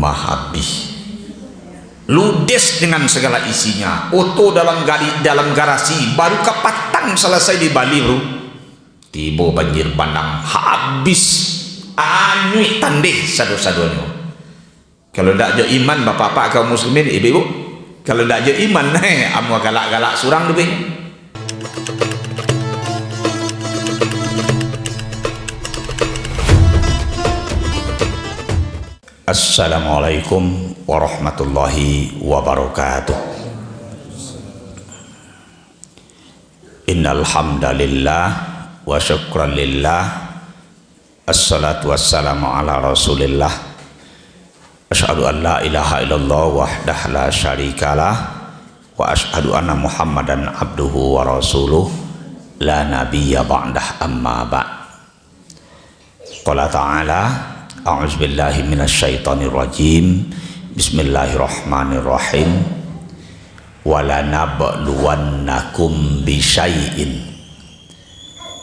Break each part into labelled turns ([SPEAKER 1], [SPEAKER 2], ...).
[SPEAKER 1] Mahabih, ludes dengan segala isinya. Oto dalam garasi baru kapatang selesai di Bali bro, tiba banjir bandang habis anyui tandih sadu-sadunya. Kalau tak ada iman bapak-bapak kaum muslimin, ibu-ibu, kalau tak ada iman amu galak-galak surang lebih. Assalamualaikum warahmatullahi wabarakatuh. Innal hamdalillah wa syukran lillah, assalatu wassalamu ala rasulillah, asyhadu an la ilaha illallah wahdah la syarikalah, wa asyhadu anna muhammadan abduhu wa rasuluh, la nabiyya ba'dah, amma ba'. Qala ta'ala, a'udzubillahi minasyaitonir rajim, bismillahirrahmanirrahim, wala nabluwannakum bisyai'in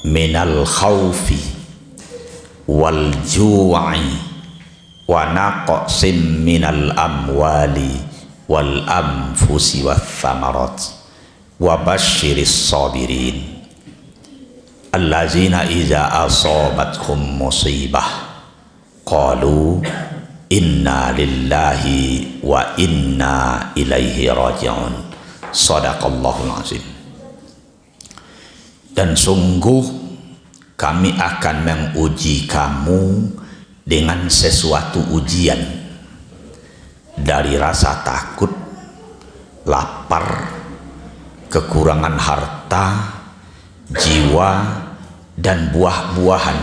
[SPEAKER 1] minal khawfi wal ju'i wa naqsim minal amwali wal anfusi wath thamarat wa basyiris sabirin allazina iza asabatkum musibah qalu inna lillahi wa inna ilaihi raji'un. Shadaqallahul azim. Dan sungguh kami akan menguji kamu dengan sesuatu ujian, dari rasa takut, lapar, kekurangan harta, jiwa, dan buah-buahan.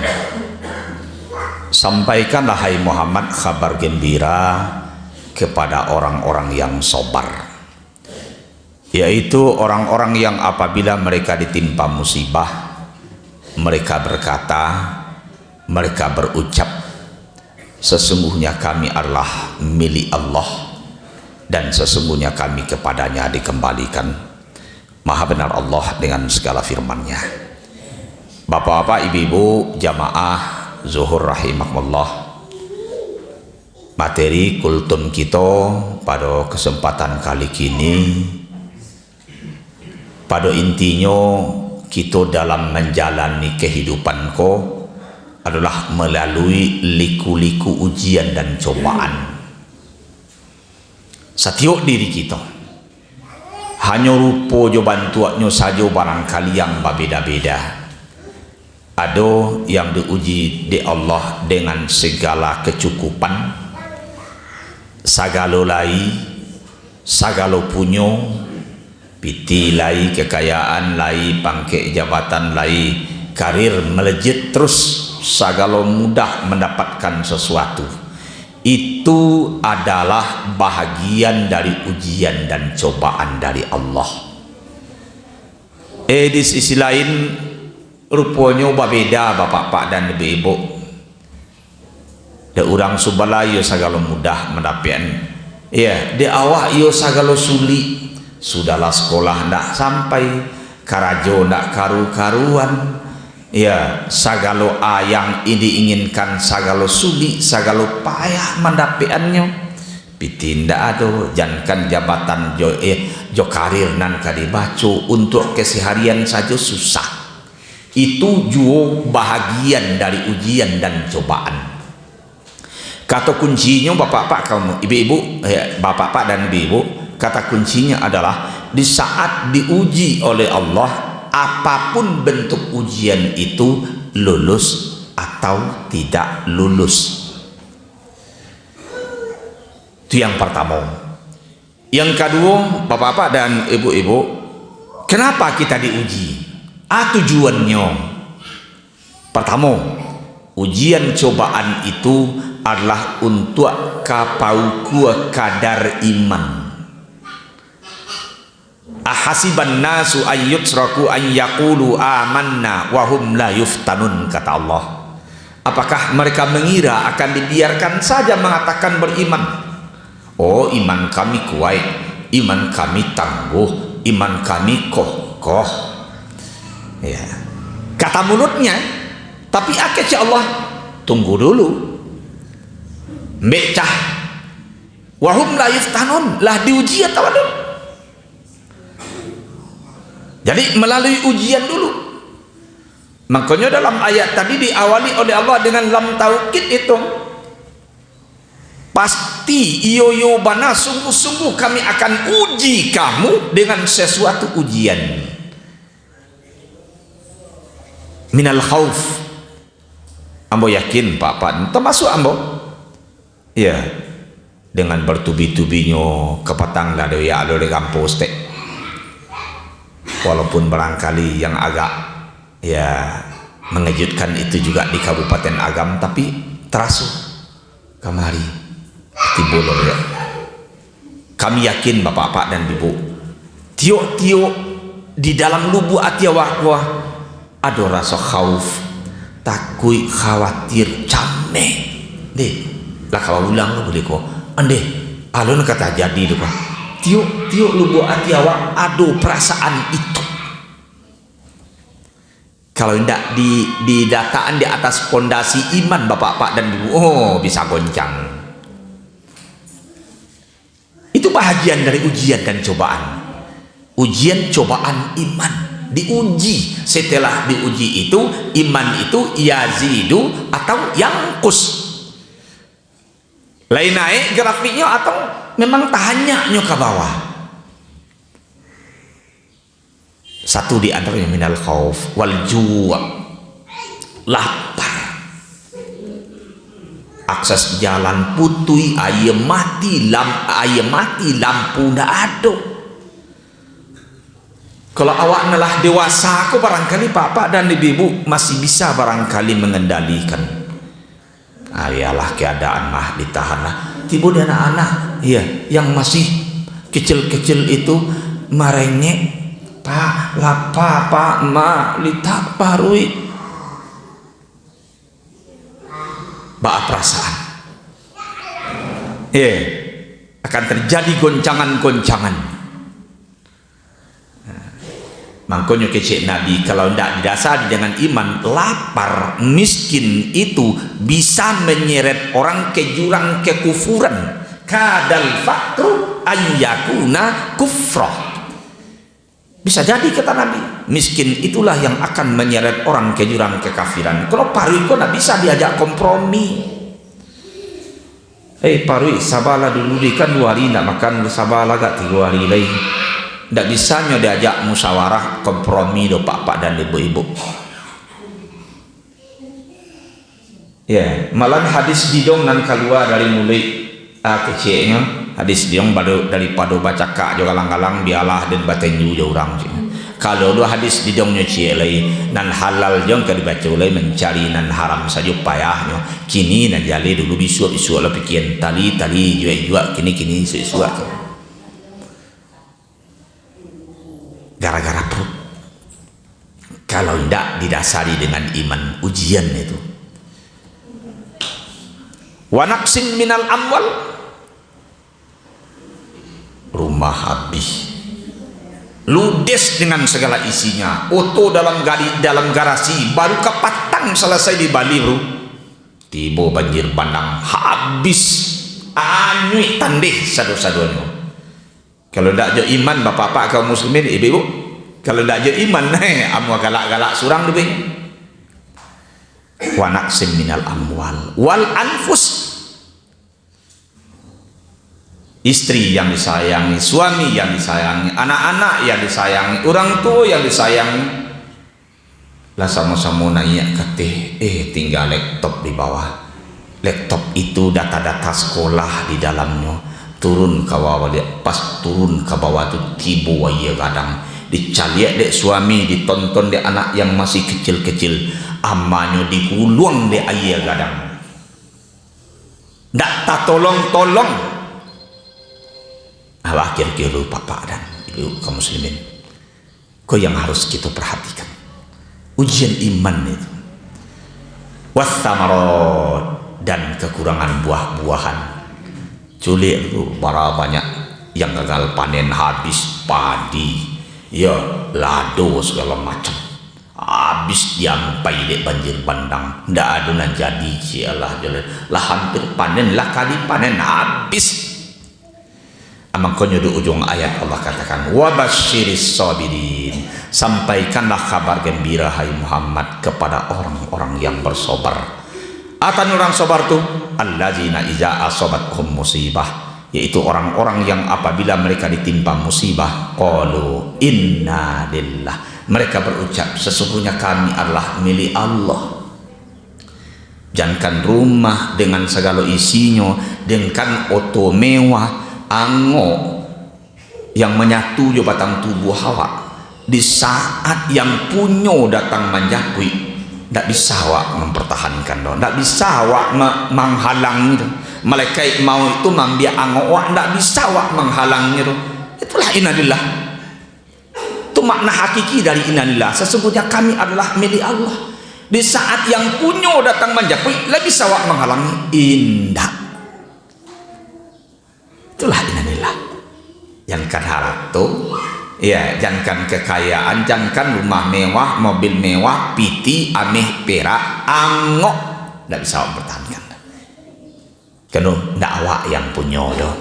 [SPEAKER 1] Sampaikanlah hai Muhammad kabar gembira kepada orang-orang yang sabar, yaitu orang-orang yang apabila mereka ditimpa musibah, mereka berkata, mereka berucap, sesungguhnya kami adalah milik Allah dan sesungguhnya kami kepadanya dikembalikan. Maha benar Allah dengan segala firman-Nya. Bapak-bapak, ibu-ibu, jamaah zuhur rahimakumullah, materi kultum kita pada kesempatan kali ini, pada intinya kita dalam menjalani kehidupan ko adalah melalui liku-liku ujian dan cobaan. Setiap diri kita hanya rupa jo bantuannya saja barangkali yang berbeda-beda. Ada yang diuji di Allah dengan segala kecukupan, segala lai, segala punyo, piti lai, kekayaan lai, pangkat jabatan lai, karir melejit terus, segala mudah mendapatkan sesuatu. Itu adalah bahagian dari ujian dan cobaan dari Allah. Di sisi lain, rupanya berbeda bapak-bapak dan ibu-ibu. Da orang subala yo segala mudah mendapatkan. Ya, di awak yo segala sulit. Sudahlah sekolah ndak sampai, karajo ndak karu-karuan. Ya, segala yang ini inginkan segala sulit, segala payah mendapatkannya. Piti ndak ada, jangan jabatan jo karir nan kadibaco untuk keseharian saja susah. Itu juga bahagian dari ujian dan cobaan. Kata kuncinya bapak-bapak kaum ibu-ibu, bapak-bapak dan ibu-ibu, kata kuncinya adalah di saat diuji oleh Allah, apapun bentuk ujian itu, lulus atau tidak lulus. Itu yang pertama. Yang kedua, bapak-bapak dan ibu-ibu, kenapa kita diuji? Tujuannya, pertama, ujian cobaan itu adalah untuk kapauku kadar iman. Ahasiban nasu ayyutsraku an yaqulu amanna wa hum la yuftanun, kata Allah. Apakah mereka mengira akan dibiarkan saja mengatakan beriman? Oh, iman kami kuat, iman kami tangguh, iman kami kokoh. Ya, kata mulutnya, tapi akhirnya Allah tunggu dulu, becah wahum la yuftanun, lah diuji atau dulu. Jadi melalui ujian dulu. Makanya dalam ayat tadi diawali oleh Allah dengan lam taukid itu. Pasti iyo bana, sungguh-sungguh kami akan uji kamu dengan sesuatu ujian. Minal khauf. Ambo yakin Pak, termasuk ambo. Ya, dengan bertubi-tubinya kepatang lado ya ado de kampus tek. Walaupun barangkali yang agak ya mengejutkan itu juga di Kabupaten Agam, tapi terasu kamari tibulur ya. Kami yakin bapak-bapak dan ibu, tiok-tiok di dalam lubuk hati awak ada rasa khauf, takut, khawatir, camne deh lah. Kalau ulang lo boleh kok ande alon kata jadi lupa tiuk lubuk hati awak ada perasaan itu. Kalau tidak didataan di atas pondasi iman bapak-bapak dan ibu, oh bisa goncang. Itu bahagian dari ujian dan cobaan. Ujian cobaan iman, diuji. Setelah diuji itu, iman itu yazidu atau yangkus, lain naik grafiknya atau memang tahannya ke bawah. Satu di antaranya minal khauf wal ju', lapar. Akses jalan putui, air mati lampu ndak ada. Kalau awak nalah dewasa, aku barangkali bapak dan ibu masih bisa barangkali mengendalikan. Ayalah keadaan mah ditahan lah. Tiba di anak-anak, iya, yang masih kecil-kecil itu merengek, pak, lapa, pak, ma, litak, parui, bak perasaan. Akan terjadi goncangan-goncangan. Makanya kecil Nabi kalau tidak didasari dengan iman, lapar, miskin itu bisa menyeret orang ke jurang kekufuran. Kadal fakru ayyakuna kufrah. Bisa jadi kata Nabi, miskin itulah yang akan menyeret orang ke jurang kekafiran. Kalau parui kok tidak bisa diajak kompromi. Parui sabarlah dulu kan 2 hari tidak makan, sabarlah gak 3 hari lagi. Tidak bisanya diajak musyawarah kompromi do pak dan ibu-ibu. Ya, malah hadis didong nan keluar dari mulai kecilnya. Hadis didong daripada baca kak jo galang-galang bialah dan batenju jo orang. Kalau do hadis didongnya cielai nan halal jong ka dibaca ulai mencari nan haram saja payahnya. Kini nan jali dulu bisu-bisu lah pikian tali jual kini isu-isu. Gara-gara perut. Kalau tidak didasari dengan iman, ujian itu. Wa naqsim minal amwal, rumah habis, ludes dengan segala isinya, oto dalam garasi baru kepatang selesai di Bali bro, tiba banjir bandang habis, anyui tandih sadu-saduannya. Kalau tidak ada iman bapak-bapak kaum muslimin ibu-ibu, kalau tidak ada iman amu galak-galak surang lebih. Wa naqsim minal amwal wal anfus, istri yang disayangi, suami yang disayangi, anak-anak yang disayangi, orang tua yang disayangi, lah sama-sama naik kate tinggal laptop di bawah. Laptop itu data-data sekolah di dalamnya. Turun ke bawah dia, pas turun ke bawah tu tiba waya kadang dicaliak dek suami, ditonton dek anak yang masih kecil-kecil, amanyo digulung dek ayah kadang ndak tak tolong akhir kira papa dan ibu kaum muslimin, kau yang harus kita perhatikan ujian iman itu. Wathamarat, dan kekurangan buah-buahan. Culik itu para banyak yang gagal panen, habis padi, ya lado segala macam, habis diampai dek banjir bandang, ndak ada nak jadi cialah jalan lah hampir panen lah kali panen habis. Amang konyo di ujung ayat Allah katakan wabasyiris sabirin, sampaikanlah kabar gembira hai Muhammad kepada orang-orang yang bersabar. Atan orang sabar tuh alladzina iza asabathum musibah, yaitu orang-orang yang apabila mereka ditimpa musibah qalu inna lillah, mereka berucap sesungguhnya kami adalah milik Allah. Jangankan rumah dengan segala isinya, dengan oto mewah, ango yang menyatu di batang tubuh awak, di saat yang punyo datang menjapui, tidak bisa awak mempertahankan dong, tidak bisa awak menghalangi dong. Malaikat mau itu mambiak ango awak, tidak bisa awak menghalangi dong. Itulah innalillah. Itu makna hakiki dari innalillah. Sesungguhnya kami adalah milik Allah. Di saat yang punyo datang menjapui, lebih bisa awak menghalangi, indah. Itulah innalillah. Jangankan harta, ya, jangankan kekayaan, jangankan rumah mewah, mobil mewah, piti, ameh, perak, angok, tidak bisa awak pertahankan. Karena tidak awak yang punya doh.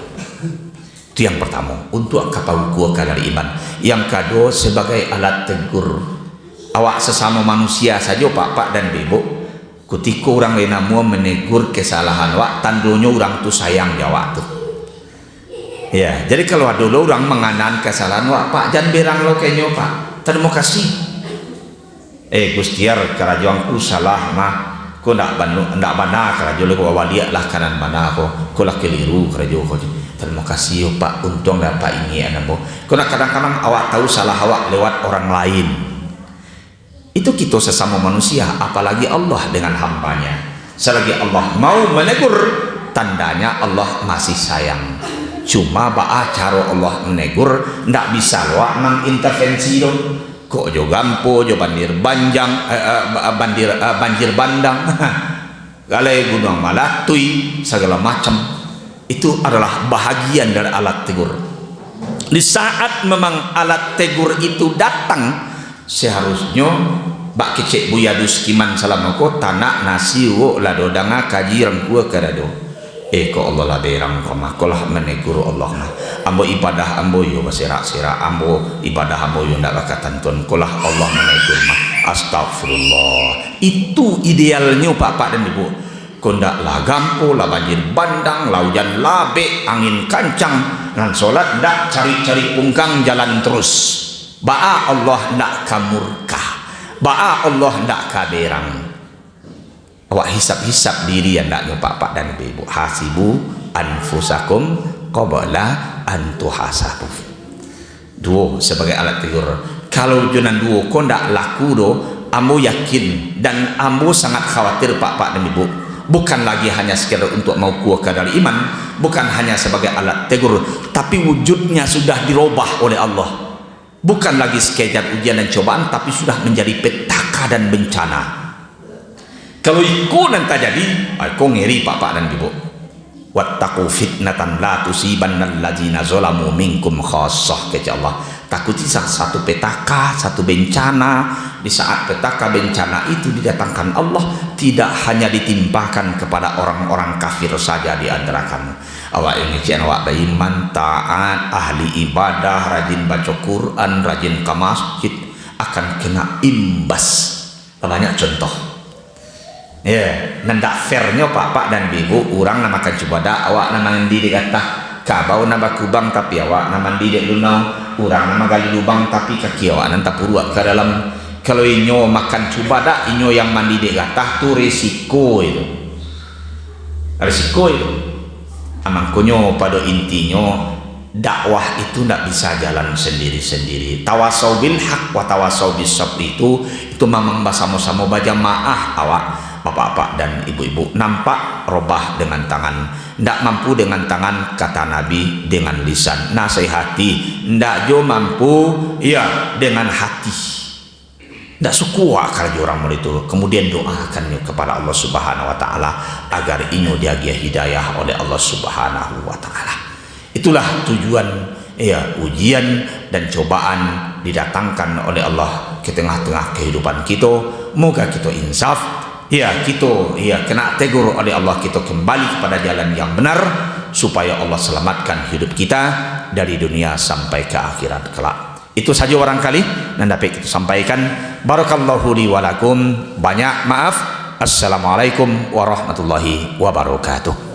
[SPEAKER 1] Itu yang pertama, untuk kapal kuaka dari iman. Yang kedua, sebagai alat tegur awak sesama manusia saja, pak dan ibu. Ketika orang lain mau menegur kesalahan awak, tandanya orang tu sayang jawab tu. Ya, jadi kalau dulu orang menganan kesalahan awak, pak jangan berang lo kayaknya pak, terima kasih. Gustiar kerajaan ku salah mah, ku ndak benar kerajaan ku awaliak lah kanan mana ku lah keliru kerajaan ku. Terima kasih pak, untung dapat ini anakmu. Karena kadang-kadang awak tahu salah awak lewat orang lain. Itu kita sesama manusia, apalagi Allah dengan hambanya. Selagi Allah mau menegur, tandanya Allah masih sayang. Cuma cara Allah menegur ndak bisa loh mengintervensi dong. Kok jo gampo jo banjir bandang galai gunung malatui segala macam. Itu adalah bahagian dari alat tegur. Di saat memang alat tegur itu datang, seharusnya bak kecek buyadus kiman salamako tanak nasi wo lado danga kaji rengkua kadado. Ko Allah lah berang koma kolah menegur Allah mah. Ambo ibadah ambo yo basira-sira, ambo ibadah ambo yo ndak bakatan tuan kolah Allah menegur mah. Astagfirullah. Itu idealnya Pak dan Ibu. Kondak lah gampo lah banjir bandang, lah hujan labe, angin kancang, dan solat ndak cari-cari pungkang jalan terus. Ba'a Allah ndak kamurka, ba'a Allah ndak kaberang. Awak hisap-hisap diri yang ndak pak dan ibu. Hasibu anfusakum qabla an tuhasabu. Dua sebagai alat tegur. Kalau junan dua kau ndak laku do, ambo yakin dan ambo sangat khawatir pak dan ibu. Bukan lagi hanya sekedar untuk mau kuat dari iman, bukan hanya sebagai alat tegur, tapi wujudnya sudah dirubah oleh Allah. Bukan lagi sekedar ujian dan cobaan, tapi sudah menjadi petaka dan bencana. Kalau ikut nanti jadi, aku ngeri pak dan ibu. Wattaqu fitnatan la tusibanna alladzina zalamu minkum khassah, kata Allah. Takuti satu petaka, satu bencana. Di saat petaka bencana itu didatangkan Allah, tidak hanya ditimpakan kepada orang-orang kafir saja di antara kamu. Awak ini cian awak beriman, taat, ahli ibadah, rajin baca Quran, rajin ke masjid, akan kena imbas. Banyak contoh. Ya, nendak fairnya pak dan ibu, orang namakan cubadah, awak nama diri kata kabau nama kubang tapi awak nama diri lunau, orang nama gali lubang tapi kaki awak nanti puruak ke dalam. Kalau inyo makan cubadah, inyo yang mandi di kata tu risiko itu. Risiko itu. Amangkonyo pada intinya dakwah itu tidak bisa jalan sendiri-sendiri. Tawasau bil haq wa tawasau bis sabr itu memang sama-sama baca maah awak bapak-bapak dan ibu-ibu nampak robah dengan tangan, ndak mampu dengan tangan kata Nabi, dengan lisan nasihati, ndak jo mampu ya dengan hati. Ndak sukuah kalau orang itu. Kemudian doakan kepada Allah Subhanahu wa taala agar inyo diagia hidayah oleh Allah Subhanahu wa taala. Itulah tujuan ya ujian dan cobaan didatangkan oleh Allah ke tengah-tengah kehidupan kita. Moga kita insaf, ya kita kena tegur oleh Allah, kita kembali kepada jalan yang benar supaya Allah selamatkan hidup kita dari dunia sampai ke akhirat kelak. Itu saja barangkali yang dapat kita sampaikan. Barakallahu li wa lakum. Banyak maaf. Assalamualaikum warahmatullahi wabarakatuh.